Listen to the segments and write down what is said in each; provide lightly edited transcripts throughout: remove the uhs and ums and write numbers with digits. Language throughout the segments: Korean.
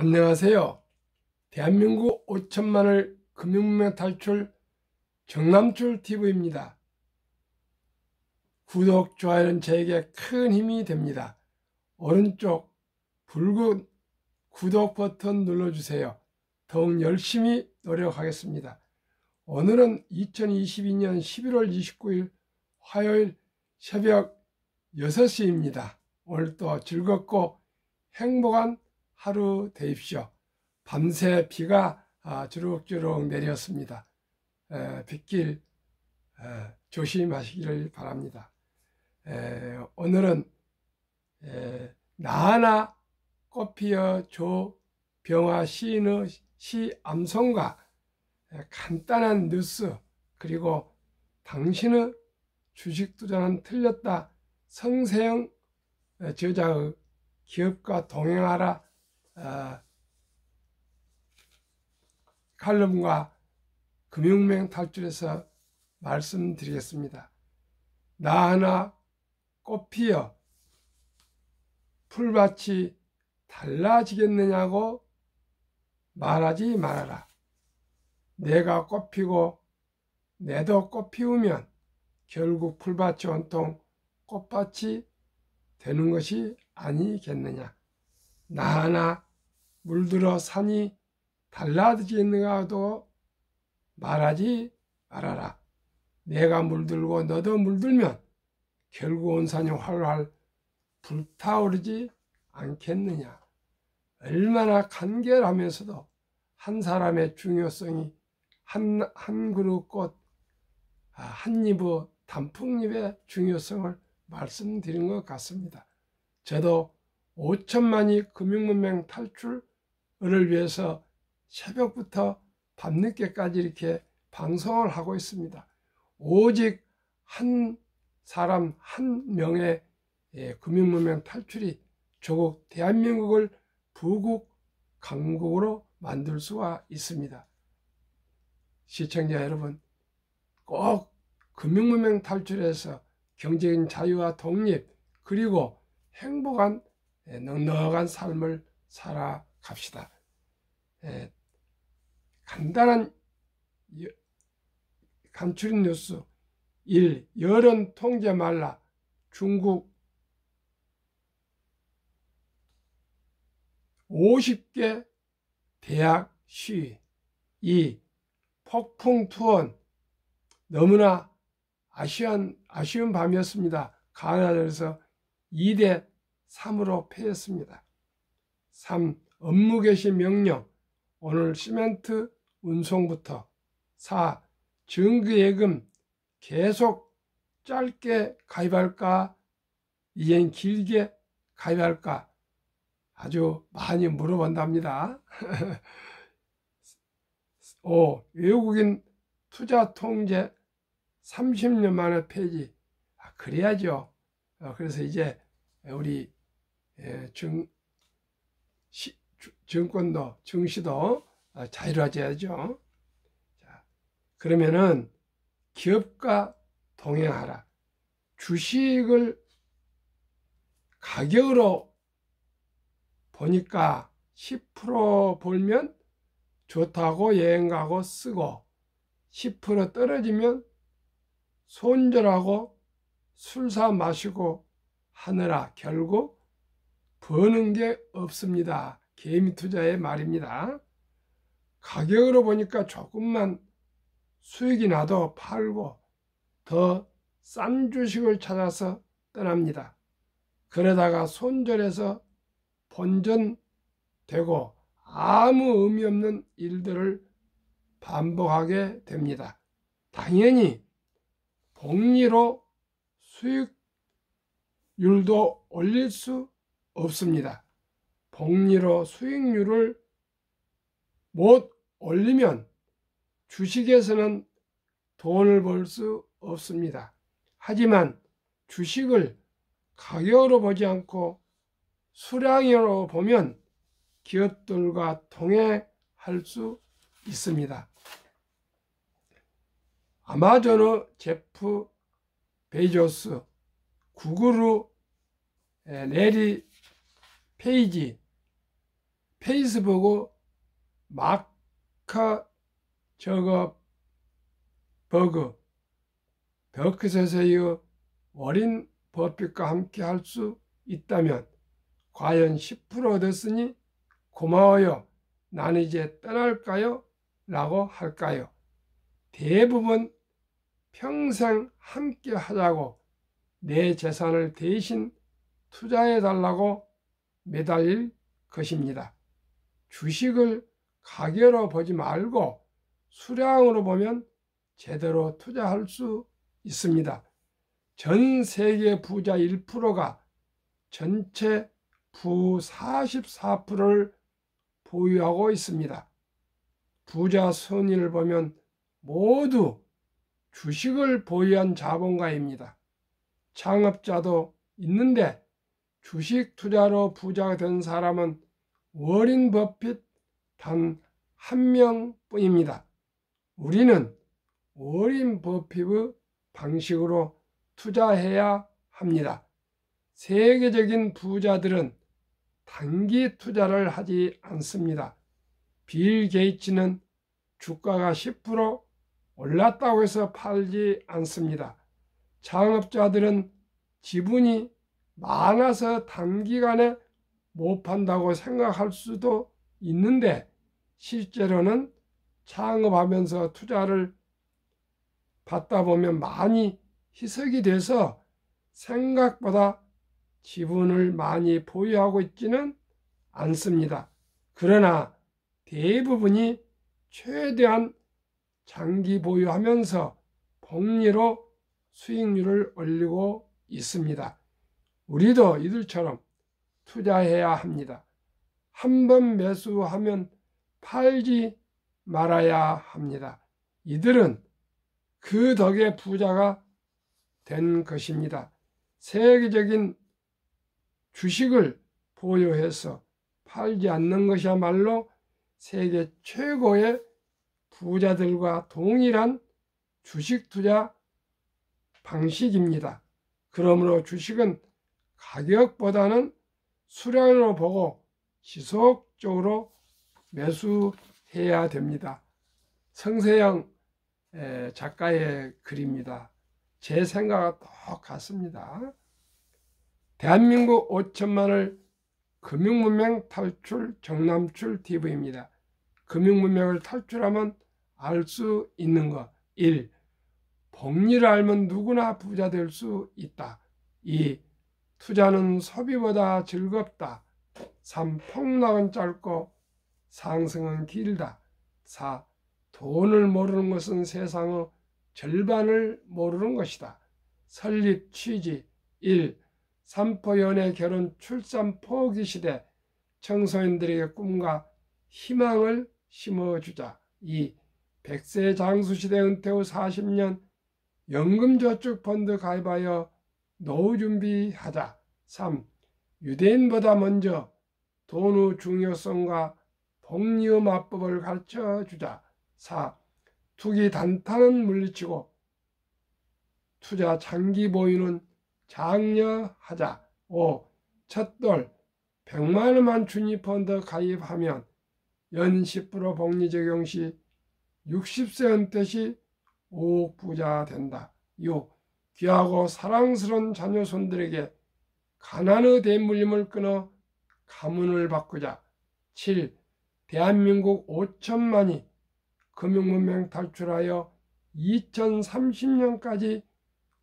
안녕하세요. 대한민국 5천만을 금융문명 탈출 정남출TV입니다. 구독, 좋아요는 저에게 큰 힘이 됩니다. 오른쪽 붉은 구독 버튼 눌러주세요. 더욱 열심히 노력하겠습니다. 오늘은 2022년 11월 29일 화요일 새벽 6시입니다. 오늘도 즐겁고 행복한 하루 되십시오. 밤새 비가 주룩주룩 내렸습니다. 빗길 조심하시기를 바랍니다. 오늘은 나하나 꽃피어 조병화 시인의 시 암송과 간단한 뉴스, 그리고 당신의 주식 투자는 틀렸다 성세영 저자의 기업과 동행하라 칼럼과 금융명 탈출에서 말씀드리겠습니다. 나하나 꽃피어 풀밭이 달라지겠느냐고 말하지 말아라. 내가 꽃피고 내도 꽃피우면 결국 풀밭이 온통 꽃밭이 되는 것이 아니겠느냐. 나하나 물들어 산이 달라지겠는가도 말하지 말아라. 내가 물들고 너도 물들면 결국 온 산이 활활 불타오르지 않겠느냐. 얼마나 간결하면서도 한 사람의 중요성이 한 그루 꽃, 한 입의 단풍잎의 중요성을 말씀드린 것 같습니다. 저도 5천만이 금융문명 탈출을 위해서 새벽부터 밤늦게까지 이렇게 방송을 하고 있습니다. 오직 한 사람 한 명의 금융문명 탈출이 조국 대한민국을 부국 강국으로 만들 수가 있습니다. 시청자 여러분, 꼭 금융문명 탈출해서 경제적인 자유와 독립, 그리고 행복한 넉넉한 삶을 살아갑시다. 간단한 간추린 뉴스 1. 여론 통제 말라. 중국 50개 대학 시위. 2. 폭풍 투혼. 너무나 아쉬운 밤이었습니다. 가나다에서 2대 3으로 패했습니다. 3. 업무 개시 명령. 오늘 시멘트 운송부터. 4. 정기예금 계속 짧게 가입할까 이젠 길게 가입할까 아주 많이 물어본답니다. 5. 외국인 투자 통제 30년 만에 폐지. 그래야죠. 그래서 이제 우리 정권도 증시도 자유로워져야죠. 자, 그러면은 기업과 동행하라. 주식을 가격으로 보니까 10% 벌면 좋다고 여행 가고 쓰고, 10% 떨어지면 손절하고 술 사 마시고 하느라 결국 버는 게 없습니다. 개미 투자의 말입니다. 가격으로 보니까 조금만 수익이 나도 팔고 더 싼 주식을 찾아서 떠납니다. 그러다가 손절해서 본전되고 아무 의미 없는 일들을 반복하게 됩니다. 당연히 복리로 수익률도 올릴 수 없습니다. 복리로 수익률을 못 올리면 주식에서는 돈을 벌 수 없습니다. 하지만 주식을 가격으로 보지 않고 수량으로 보면 기업들과 동행할 수 있습니다. 아마존의 제프 베조스, 구글의 레리 페이지, 페이스북 마크 저거버그 버크셔서의 워린 버핏과 함께 할 수 있다면 과연 10% 얻었으니 고마워요. 난 이제 떠날까요? 라고 할까요? 대부분 평생 함께 하자고 내 재산을 대신 투자해 달라고 매달릴 것입니다. 주식을 가격으로 보지 말고 수량으로 보면 제대로 투자할 수 있습니다. 전 세계 부자 1%가 전체 부 44%를 보유하고 있습니다. 부자 순위를 보면 모두 주식을 보유한 자본가입니다. 창업자도 있는데 주식 투자로 부자가 된 사람은 워린 버핏 단 한 명뿐입니다. 우리는 워린 버핏의 방식으로 투자해야 합니다. 세계적인 부자들은 단기 투자를 하지 않습니다. 빌 게이츠는 주가가 10% 올랐다고 해서 팔지 않습니다. 창업자들은 지분이 많아서 단기간에 못 판다고 생각할 수도 있는데 실제로는 창업하면서 투자를 받다 보면 많이 희석이 돼서 생각보다 지분을 많이 보유하고 있지는 않습니다. 그러나 대부분이 최대한 장기 보유하면서 복리로 수익률을 올리고 있습니다. 우리도 이들처럼 투자해야 합니다. 한번 매수하면 팔지 말아야 합니다. 이들은 그 덕에 부자가 된 것입니다. 세계적인 주식을 보유해서 팔지 않는 것이야말로 세계 최고의 부자들과 동일한 주식 투자 방식입니다. 그러므로 주식은 가격보다는 수량으로 보고 지속적으로 매수해야 됩니다. 성세영 작가의 글입니다. 제 생각과 똑같습니다. 대한민국 5천만을 금융문명 탈출 정남출 TV입니다. 금융문명을 탈출하면 알 수 있는 것. 1. 복리를 알면 누구나 부자 될 수 있다. 2. 투자는 소비보다 즐겁다. 3. 폭락은 짧고 상승은 길다. 4. 돈을 모르는 것은 세상의 절반을 모르는 것이다. 설립 취지. 1. 삼포 연애 결혼 출산 포기 시대 청소년들에게 꿈과 희망을 심어주자. 2. 100세 장수시대 은퇴 후 40년 연금저축펀드 가입하여 노후 준비하자. 3. 유대인보다 먼저 돈의 중요성과 복리의 마법을 가르쳐주자. 4. 투기 단타는 물리치고 투자 장기 보유는 장려하자. 5. 첫돌 100만 원만 주니펀드 가입하면 연 10% 복리 적용 시 60세 은퇴 시 5억 부자 된다. 6. 귀하고 사랑스러운 자녀 손들에게 가난의 대물림을 끊어 가문을 바꾸자. 7. 대한민국 5천만이 금융문명 탈출하여 2030년까지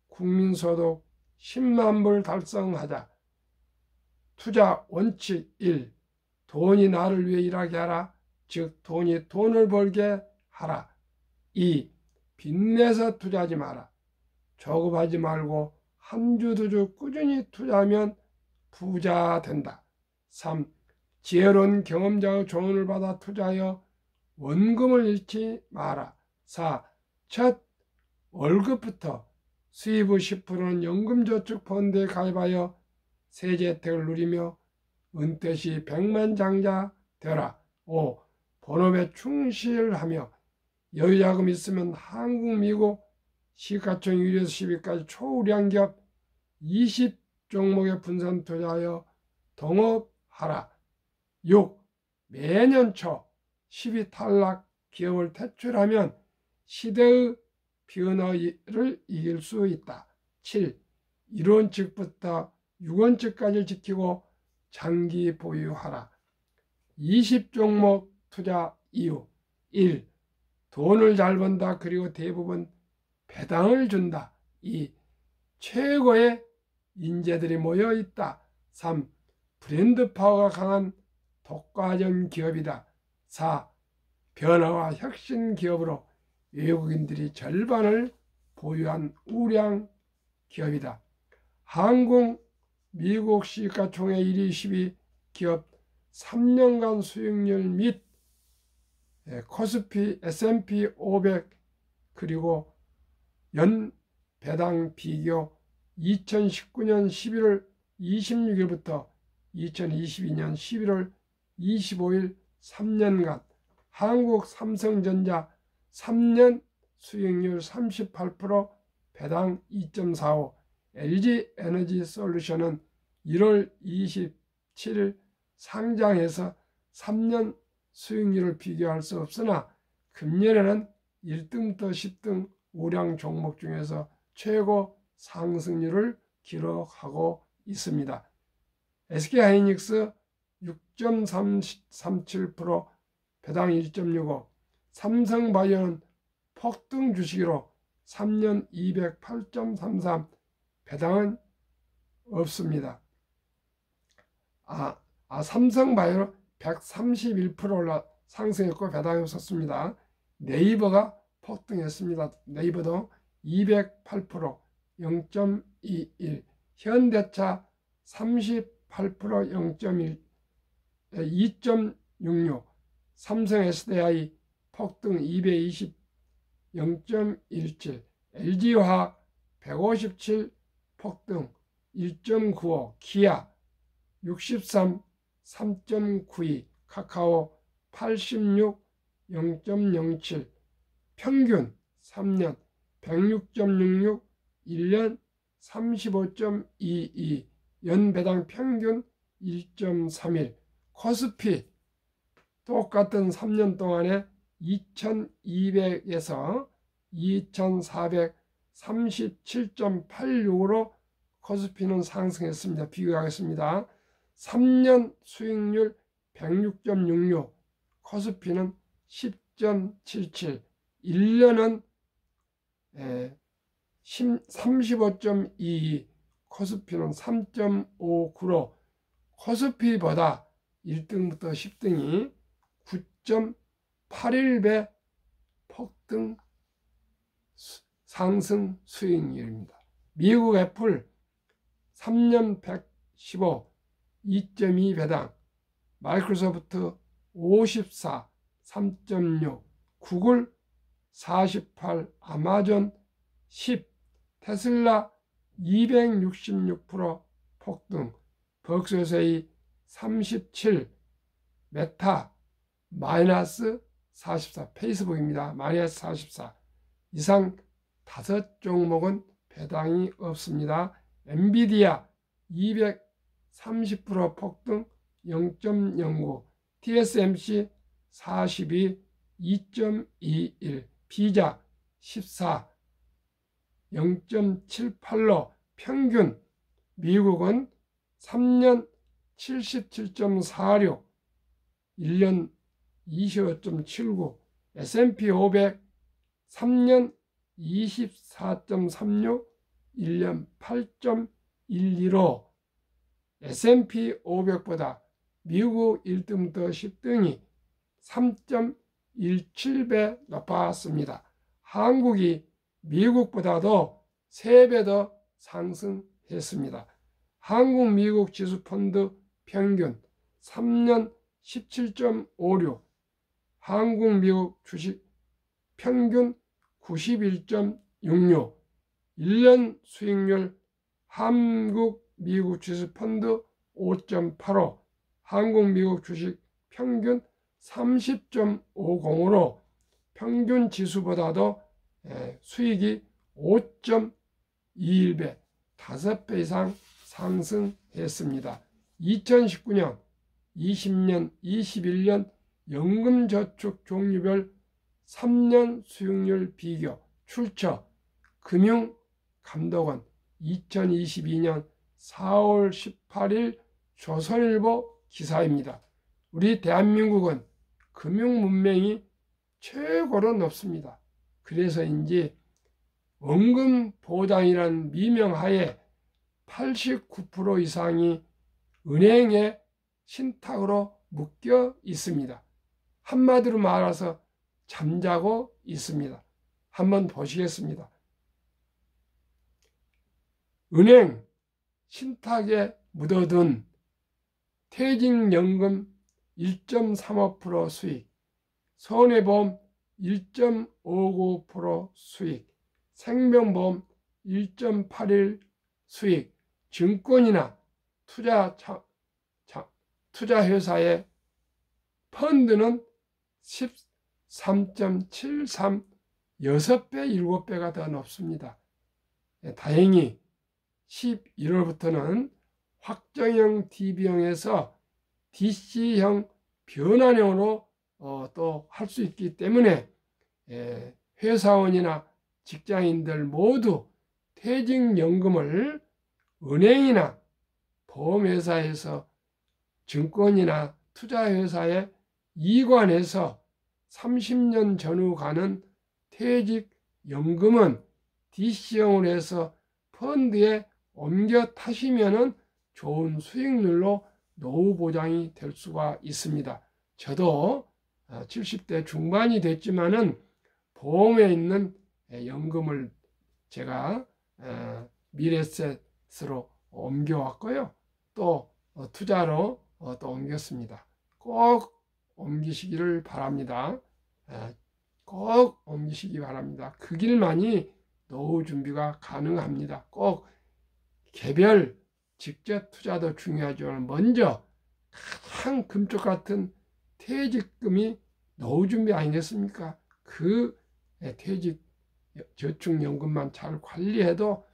국민소득 10만 불 달성하자. 투자 원칙 1. 돈이 나를 위해 일하게 하라. 즉 돈이 돈을 벌게 하라. 2. 빚내서 투자하지 마라. 조급하지 말고 한 주 두 주 꾸준히 투자하면 부자 된다. 3. 지혜로운 경험자의 조언을 받아 투자하여 원금을 잃지 마라. 4. 첫 월급부터 수입의 10%는 연금저축펀드에 가입하여 세제 혜택을 누리며 은퇴 시 백만장자 되라. 5. 본업에 충실하며 여유자금 있으면 한국, 미국, 시가총 1위에서 10위까지 초우량 기업 20종목에 분산 투자하여 동업하라. 6. 매년 초 10위 탈락 기업을 퇴출하면 시대의 변화를 이길 수 있다. 7. 이론칙부터 유권칙까지 지키고 장기 보유하라. 20종목 투자 이유. 1. 돈을 잘 번다. 그리고 대부분 배당을 준다. 2. 최고의 인재들이 모여 있다. 3. 브랜드 파워가 강한 독과점 기업이다. 4. 변화와 혁신 기업으로 외국인들이 절반을 보유한 우량 기업이다. 한국 미국 시가총액 1위 10위 기업 3년간 수익률 및 코스피 S&P 500 그리고 연 배당 비교 2019년 11월 26일부터 2022년 11월 25일 3년간 한국 삼성전자 3년 수익률 38%, 배당 2.45, LG 에너지 솔루션은 1월 27일 상장해서 3년 수익률을 비교할 수 없으나 금년에는 1등부터 10등 우량 종목 중에서 최고 상승률을 기록하고 있습니다. SK하이닉스 6.37%, 배당 1.65, 삼성바이오는 폭등 주식으로 3년 208.33, 배당은 없습니다. 삼성바이오 131% 상승했고 배당이 없었습니다. 네이버가 폭등했습니다. 네이버도 208%, 0.21, 현대차 38%, 0.1, 2.66, 삼성 SDI 폭등 220, 0.17, LG화학 157, 폭등 1.95, 기아 63, 3.92, 카카오 86, 0.07, 평균 3년 106.66, 1년 35.22, 연배당 평균 1.31, 코스피 똑같은 3년 동안에 2200에서 2437.86으로 코스피는 상승했습니다. 비교하겠습니다. 3년 수익률 106.66, 코스피는 10.77, 1년은 35.22, 코스피는 3.59로 코스피보다 1등부터 10등이 9.81배 폭등 상승 수익률입니다. 미국 애플 3년 115, 2.2 배당, 마이크로소프트 54, 3.6, 구글 48, 아마존 10, 테슬라 266% 폭등, 벅스웨이 37, 메타 마이너스 44, 페이스북입니다. 마이너스 44. 이상 5종목은 배당이 없습니다. 엔비디아 230% 폭등 0.09, TSMC 42, 2.21, 비자 14, 0.78로 평균 미국은 3년 77.46, 1년 25.79, S&P 500 3년 24.36, 1년 8.12로 S&P 500보다 미국 1등부터 10등이 3.17배 높았습니다. 한국이 미국보다도 3배 더 상승했습니다. 한국 미국 지수 펀드 평균 3년 17.56, 한국 미국 주식 평균 91.66, 1년 수익률 한국 미국 지수 펀드 5.85, 한국 미국 주식 평균 30.50으로 평균 지수보다도 수익이 5.21배, 5배 이상 상승했습니다. 2019년 20년, 21년 연금저축 종류별 3년 수익률 비교 출처 금융감독원 2022년 4월 18일 조선일보 기사입니다. 우리 대한민국은 금융문맹이 최고로 높습니다. 그래서인지 원금보장이라는 미명하에 89% 이상이 은행의 신탁으로 묶여 있습니다. 한마디로 말해서 잠자고 있습니다. 한번 보시겠습니다. 은행 신탁에 묻어둔 퇴직연금 1.35% 수익, 손해보험 1.59% 수익, 생명보험 1.81 수익, 증권이나 투자회사의 펀드는 13.73, 6배, 7배가 더 높습니다. 다행히 11월부터는 확정형 DB형에서 DC형 변환형으로 또 할 수 있기 때문에 회사원이나 직장인들 모두 퇴직연금을 은행이나 보험회사에서 증권이나 투자회사에 이관해서 30년 전후 가는 퇴직연금은 DC형으로 해서 펀드에 옮겨 타시면 좋은 수익률로 노후 보장이 될 수가 있습니다. 저도 70대 중반이 됐지만은 보험에 있는 연금을 제가 미래셋으로 옮겨왔고요. 또 투자로 또 옮겼습니다. 꼭 옮기시기를 바랍니다. 꼭 옮기시기 바랍니다. 그 길만이 노후 준비가 가능합니다. 꼭 개별 직접 투자도 중요하지만 먼저 가장 금쪽 같은 퇴직금이 노후 준비 아니겠습니까? 그 퇴직 저축연금만 잘 관리해도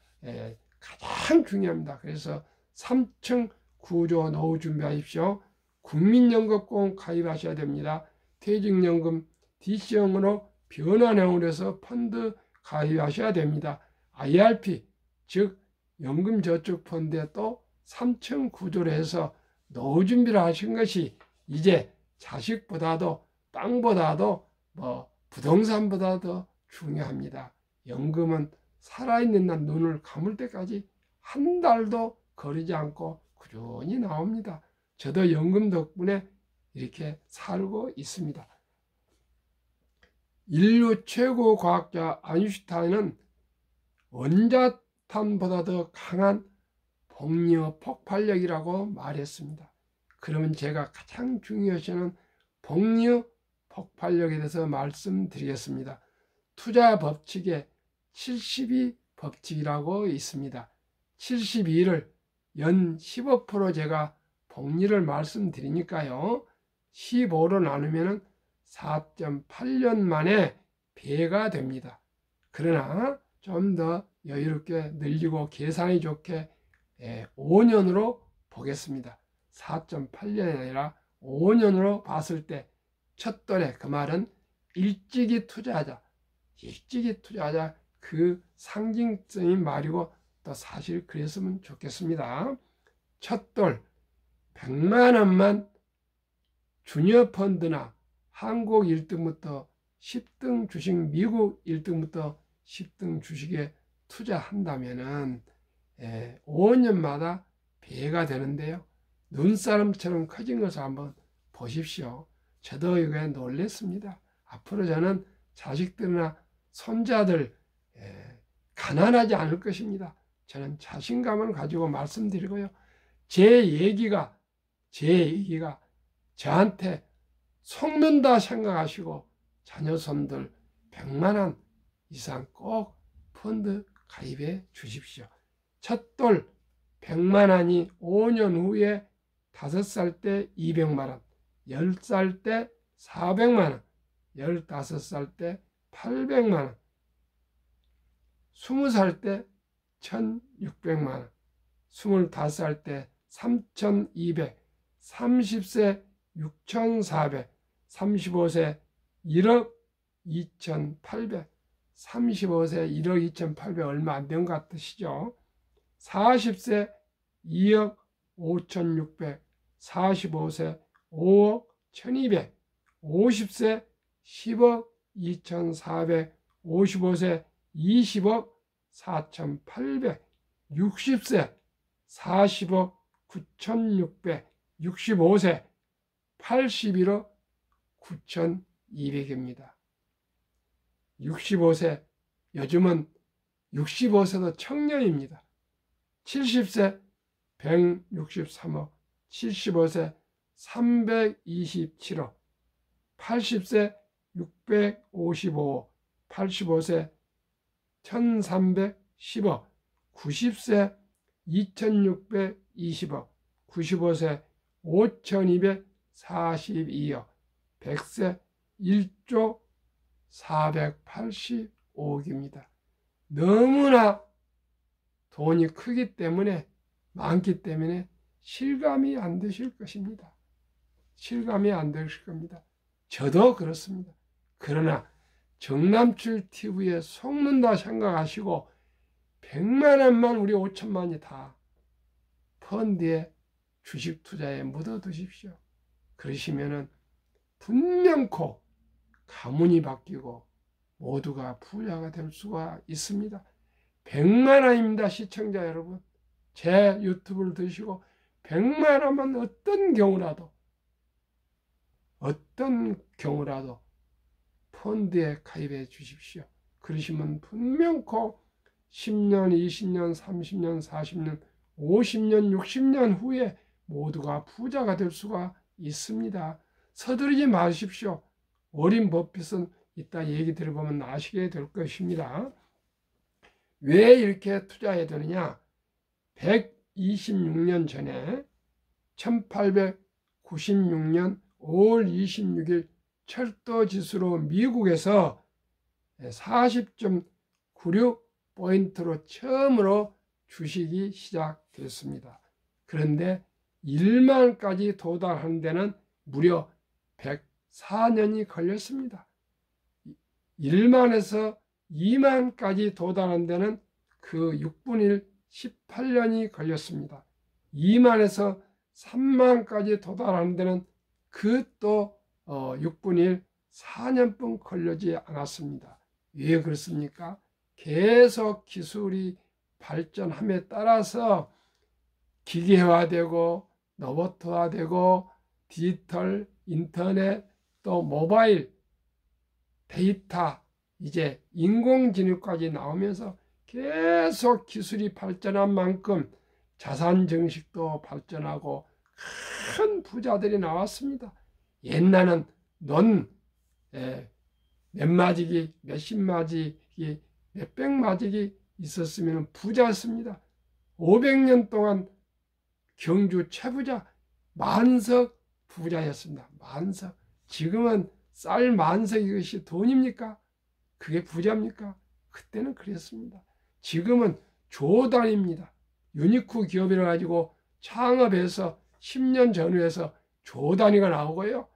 가장 중요합니다. 그래서 3층 구조 노후 준비하십시오. 국민연금공 가입하셔야 됩니다. 퇴직연금 DC형으로 변환형으로 해서 펀드 가입하셔야 됩니다. IRP 즉 연금저축펀드에 또 3층 구조로 해서 노후 준비를 하신 것이 이제 자식보다도 땅보다도 부동산보다도 중요합니다. 연금은 살아있는 날 눈을 감을 때까지 한 달도 거르지 않고 꾸준히 나옵니다. 저도 연금 덕분에 이렇게 살고 있습니다. 인류 최고 과학자 아인슈타인은 원자탄보다 더 강한 복리의 폭발력이라고 말했습니다. 그러면 제가 가장 중요시하는 복리의 폭발력에 대해서 말씀드리겠습니다. 투자 법칙에 72 법칙이라고 있습니다. 72를 연 15% 제가 복리를 말씀드리니까요. 15로 나누면 4.8년 만에 배가 됩니다. 그러나 좀 더 여유롭게 늘리고 계산이 좋게 5년으로 보겠습니다. 4.8년이 아니라 5년으로 봤을 때 첫 돌에, 그 말은 일찍이 투자하자 그 상징적인 말이고 또 사실 그랬으면 좋겠습니다. 첫 돌 100만 원만 주니어 펀드나 한국 1등부터 10등 주식, 미국 1등부터 10등 주식에 투자한다면은 5년마다 배가 되는데요. 눈사람처럼 커진 것을 한번 보십시오. 저도 이거에 놀랐습니다. 앞으로 저는 자식들이나 손자들 가난하지 않을 것입니다. 저는 자신감을 가지고 말씀드리고요. 제 얘기가 저한테 속는다 생각하시고 자녀손들 100만 원 이상 꼭 펀드 가입해 주십시오. 첫 돌 100만 원이 5년 후에 5살 때 200만 원, 10살 때 400만 원, 15살 때 800만 원, 20살 때 1600만 원, 25살 때 3200, 30세 6,400, 35세 1억 2,800, 35세 1억 2,800 얼마 안 된 것 같으시죠? 40세 2억 5,600, 45세 5억 1,200, 50세 10억 2,400, 55세 20억 4,800, 60세 40억 9,600, 65세 81억 9,200입니다. 65세, 요즘은 65세도 청년입니다. 70세 163억, 75세 327억, 80세 655억, 85세 1310억, 90세 2620억, 95세 5242억, 100세 1조 485억입니다. 너무나 돈이 크기 때문에, 많기 때문에 실감이 안 되실 것입니다. 실감이 안 되실 겁니다. 저도 그렇습니다. 그러나 정남출 TV에 속는다 생각하시고 100만 원만 우리 5천만이 다 펀드에 주식 투자에 묻어 두십시오. 그러시면은 분명코 가문이 바뀌고 모두가 부자가 될 수가 있습니다. 100만 원입니다. 시청자 여러분, 제 유튜브를 드시고 100만 원만 어떤 경우라도 펀드에 가입해 주십시오. 그러시면 분명코 10년, 20년, 30년, 40년, 50년, 60년 후에 모두가 부자가 될 수가 있습니다. 서두르지 마십시오. 워렌 버핏은 이따 얘기 들어보면 아시게 될 것입니다. 왜 이렇게 투자해야 되느냐? 126년 전에 1896년 5월 26일 철도지수로 미국에서 40.96포인트로 처음으로 주식이 시작됐습니다. 그런데 1만까지 도달하는 데는 무려 104년이 걸렸습니다. 1만에서 2만까지 도달하는 데는 그 6분의 1, 18년이 걸렸습니다. 2만에서 3만까지 도달하는 데는 그 또 6분의 1, 4년뿐 걸리지 않았습니다. 왜 그렇습니까? 계속 기술이 발전함에 따라서 기계화되고 로봇화되고 디지털, 인터넷, 또 모바일, 데이터, 이제 인공지능까지 나오면서 계속 기술이 발전한 만큼 자산 증식도 발전하고 큰 부자들이 나왔습니다. 옛날은 논 몇 마지기, 몇십 마지기, 몇백 마지기 있었으면 부자였습니다. 500년 동안 경주 최부자 만석 부자였습니다. 만석. 지금은 쌀 만석 이것이 돈입니까? 그게 부자입니까? 그때는 그랬습니다. 지금은 조 단위입니다. 유니크 기업이라 가지고 창업해서 10년 전후에서 조 단위가 나오고요.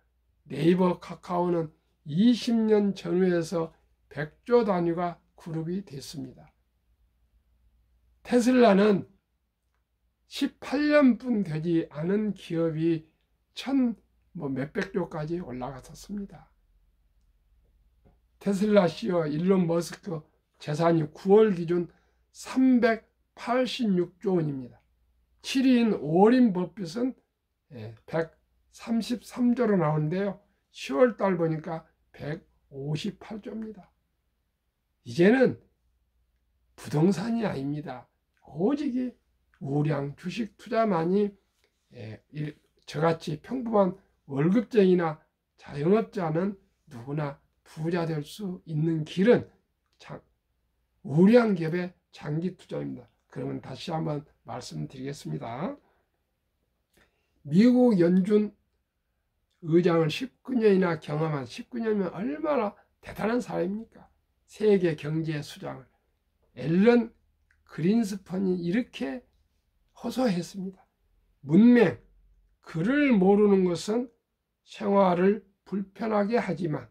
네이버, 카카오는 20년 전후에서 100조 단위가 그룹이 됐습니다. 테슬라는 18년뿐 되지 않은 기업이 몇백 조까지 올라갔었습니다. 테슬라 CEO 일론 머스크 재산이 9월 기준 386조 원입니다. 7위인 워렌 버핏은 133조로 나오는데요. 10월 달 보니까 158조입니다. 이제는 부동산이 아닙니다. 오직 우량 주식 투자만이 저같이 평범한 월급쟁이나 자영업자는 누구나 부자 될 수 있는 길은 우량 기업의 장기 투자입니다. 그러면 다시 한번 말씀드리겠습니다. 미국 연준 의장을 19년이나 경험한 19년이면 얼마나 대단한 사람입니까? 세계 경제 수장을. 앨런 그린스펀이 이렇게 호소했습니다. 문맹, 글을 모르는 것은 생활을 불편하게 하지만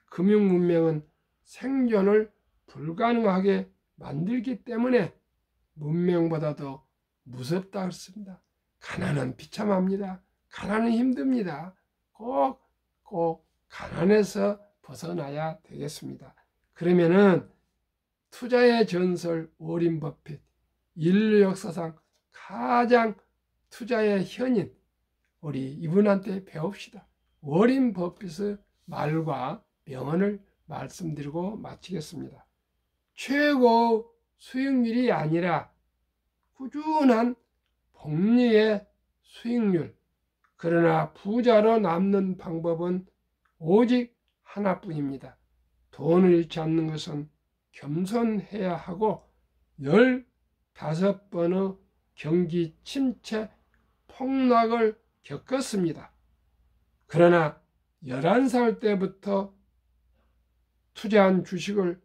금융문명은 생존을 불가능하게 만들기 때문에 문명보다도 무섭다 했습니다. 가난은 비참합니다. 가난은 힘듭니다. 꼭 가난에서 벗어나야 되겠습니다. 그러면은 투자의 전설 워린 버핏, 인류 역사상 가장 투자의 현인, 우리 이분한테 배웁시다. 워린 버핏의 말과 명언을 말씀드리고 마치겠습니다. 최고 수익률이 아니라 꾸준한 복리의 수익률, 그러나 부자로 남는 방법은 오직 하나뿐입니다. 돈을 잃지 않는 것은 겸손해야 하고 15번의 경기 침체 폭락을 겪었습니다. 그러나 11살 때부터 투자한 주식을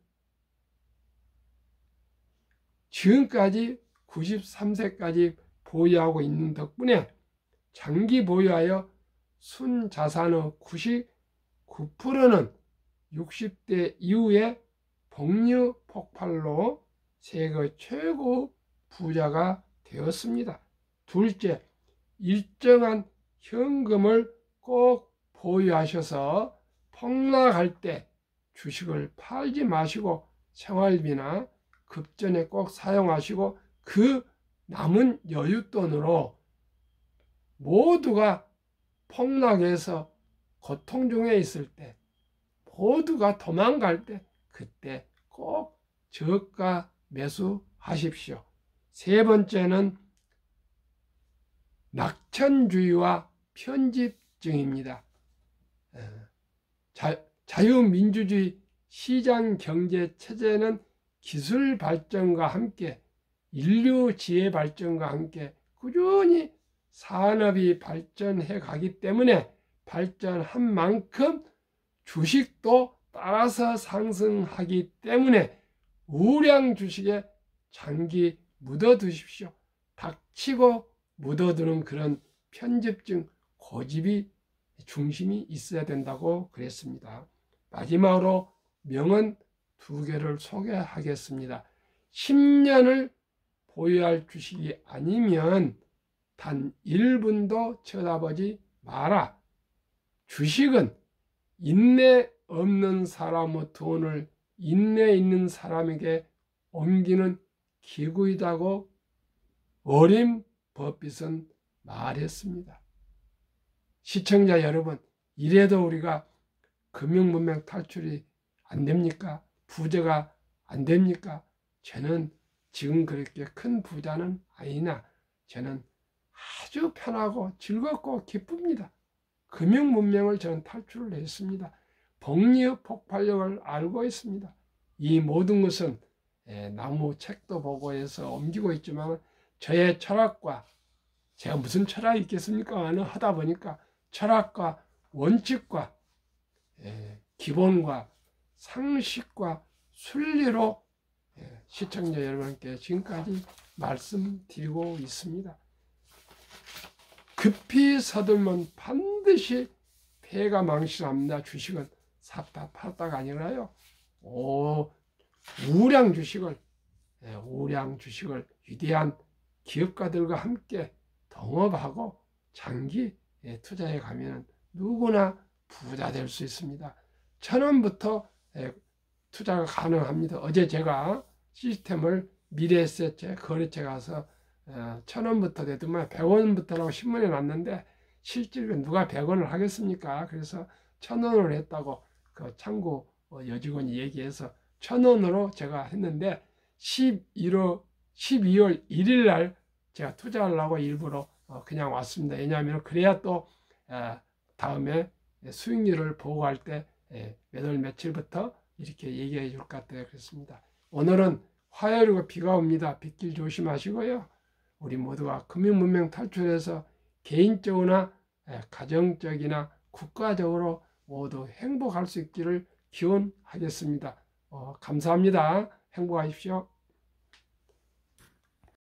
지금까지 93세까지 보유하고 있는 덕분에 장기 보유하여 순자산의 99%는 60대 이후에 복리 폭발로 세계 최고 부자가 되었습니다. 둘째, 일정한 현금을 꼭 보유하셔서 폭락할 때 주식을 팔지 마시고 생활비나 급전에 꼭 사용하시고 그 남은 여윳돈으로 모두가 폭락해서 고통 중에 있을 때, 모두가 도망갈 때, 그때 꼭 저가 매수하십시오. 세 번째는 낙천주의와 편집증입니다. 자유민주주의 시장경제체제는 기술 발전과 함께 인류 지혜 발전과 함께 꾸준히 산업이 발전해 가기 때문에 발전한 만큼 주식도 따라서 상승하기 때문에 우량 주식에 장기 묻어두십시오. 닥치고 묻어두는 그런 편집증, 고집이 중심이 있어야 된다고 그랬습니다. 마지막으로 명언 2개를 소개하겠습니다. 10년을 보유할 주식이 아니면 단 1분도 쳐다보지 마라. 주식은 인내 없는 사람의 돈을 인내 있는 사람에게 옮기는 기구이다고 워린 버핏은 말했습니다. 시청자 여러분, 이래도 우리가 금융문명 탈출이 안 됩니까? 부자가 안 됩니까? 저는 지금 그렇게 큰 부자는 아니나 저는 아주 편하고 즐겁고 기쁩니다. 금융문명을 저는 탈출을 했습니다. 복리의 폭발력을 알고 있습니다. 이 모든 것은 나무 책도 보고 해서 옮기고 있지만 저의 철학과, 제가 무슨 철학이 있겠습니까? 하다 보니까 철학과 원칙과 기본과 상식과 순리로 시청자 여러분께 지금까지 말씀드리고 있습니다. 급히 서둘면 반드시 폐가 망신합니다. 주식은 샀다 팔다가 아니라요. 우량 주식을 위대한 기업가들과 함께 동업하고 장기 투자해 가면 누구나 부자 될 수 있습니다. 1,000원부터 투자가 가능합니다. 어제 제가 시스템을 미래에셋제 거래처에 가서 1,000원부터 되더만 100원부터라고 신문에 났는데 실질은 누가 100원을 하겠습니까? 그래서 1,000원을 했다고 그 창구 여직원이 얘기해서 1,000원으로 제가 했는데 12월 1일 날 제가 투자하려고 일부러 그냥 왔습니다. 왜냐하면 그래야 또 다음에 수익률을 보고할 때 몇 월 며칠부터 이렇게 얘기해 줄 것 같아요. 그렇습니다. 오늘은 화요일이고 비가 옵니다. 빗길 조심하시고요. 우리 모두가 금융문명 탈출해서 개인적으로나 가정적이나 국가적으로 모두 행복할 수 있기를 기원하겠습니다. 감사합니다. 행복하십시오.